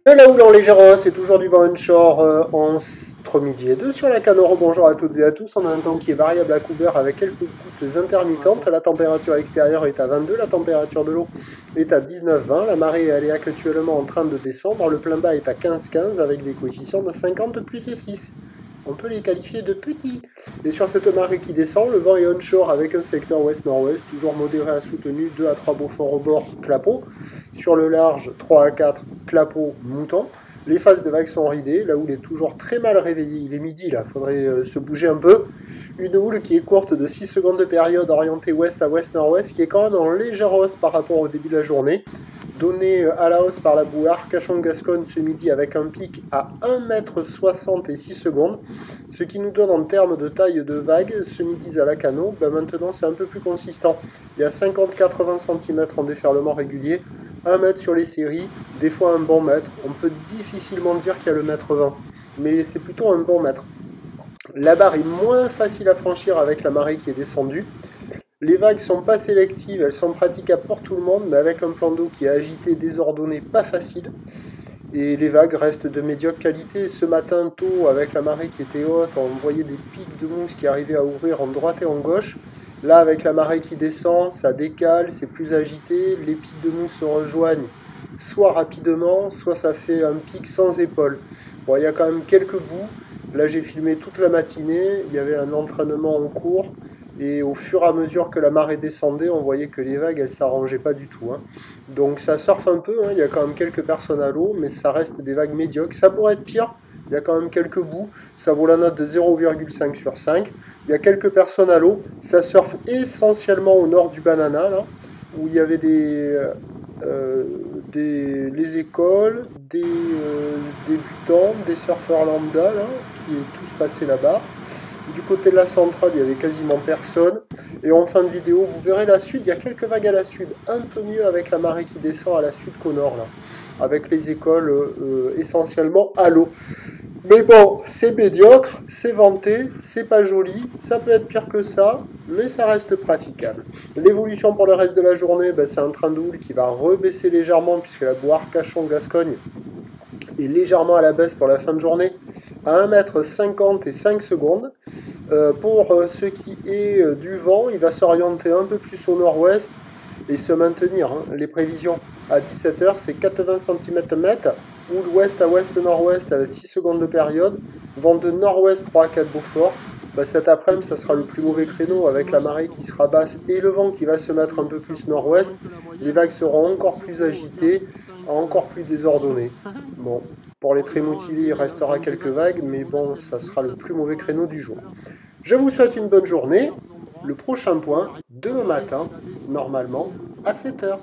De la houle en légère, c'est toujours du vent onshore entre midi et 2 sur la Canoro. Bonjour à toutes et à tous. On a un temps qui est variable à couvert avec quelques gouttes intermittentes. La température extérieure est à 22, la température de l'eau est à 19-20. La marée elle est actuellement en train de descendre. Le plein bas est à 15-15 avec des coefficients de 50 plus 6. On peut les qualifier de petits. Et sur cette marée qui descend, le vent est onshore avec un secteur ouest-nord-ouest, toujours modéré à soutenu, 2 à 3 Beaufort au bord, clapot. Sur le large, 3 à 4, clapot, mouton. Les phases de vagues sont ridées, la houle est toujours très mal réveillée. Il est midi là, faudrait se bouger un peu. Une houle qui est courte de 6 secondes de période, orientée ouest à ouest-nord-ouest, qui est quand même en légère hausse par rapport au début de la journée. Donné à la hausse par la boue Arcachon-Gascogne ce midi avec un pic à 1,60 m et 6 secondes, ce qui nous donne en termes de taille de vague ce midi à la Cano, maintenant c'est un peu plus consistant. Il y a 50-80 cm en déferlement régulier, 1 mètre sur les séries, des fois un bon mètre. On peut difficilement dire qu'il y a le mètre 20, mais c'est plutôt un bon mètre. La barre est moins facile à franchir avec la marée qui est descendue. Les vagues sont pas sélectives, elles sont praticables pour tout le monde, mais avec un plan d'eau qui est agité, désordonné, pas facile. Et les vagues restent de médiocre qualité. Ce matin tôt, avec la marée qui était haute, on voyait des pics de mousse qui arrivaient à ouvrir en droite et en gauche. Là, avec la marée qui descend, ça décale, c'est plus agité. Les pics de mousse se rejoignent soit rapidement, soit ça fait un pic sans épaule. Bon, il y a quand même quelques bouts. Là, j'ai filmé toute la matinée. Il y avait un entraînement en cours. Et au fur et à mesure que la marée descendait, on voyait que les vagues, elles s'arrangeaient pas du tout. Donc ça surfe un peu, il y a quand même quelques personnes à l'eau, mais ça reste des vagues médiocres. Ça pourrait être pire, il y a quand même quelques bouts, ça vaut la note de 0,5 sur 5. Il y a quelques personnes à l'eau, ça surfe essentiellement au nord du Banana, là, où il y avait les écoles, des débutants, des surfeurs lambda, là, qui est tous passé la barre. Du côté de la centrale, il n'y avait quasiment personne. Et en fin de vidéo, vous verrez la sud, il y a quelques vagues à la sud. Un peu mieux avec la marée qui descend à la sud qu'au nord, là. Avec les écoles essentiellement à l'eau. Mais bon, c'est médiocre, c'est vanté, c'est pas joli. Ça peut être pire que ça, mais ça reste praticable. L'évolution pour le reste de la journée, c'est un train de houle qui va rebaisser légèrement, puisque la boue Arcachon-Gascogne est légèrement à la baisse pour la fin de journée, à 1,50 m et 5 secondes. Pour ce qui est du vent, il va s'orienter un peu plus au nord-ouest et se maintenir. Les prévisions à 17 h, c'est 80 cm/m, ou l'ouest à ouest-nord-ouest avec 6 secondes de période, vent de nord-ouest 3 à 4 Beaufort. Cet après-midi, ça sera le plus mauvais créneau avec la marée qui sera basse et le vent qui va se mettre un peu plus nord-ouest. Les vagues seront encore plus agitées, encore plus désordonnées. Bon, pour les très motivés, il restera quelques vagues, mais bon, ça sera le plus mauvais créneau du jour. Je vous souhaite une bonne journée. Le prochain point, demain matin, normalement, à 7 h.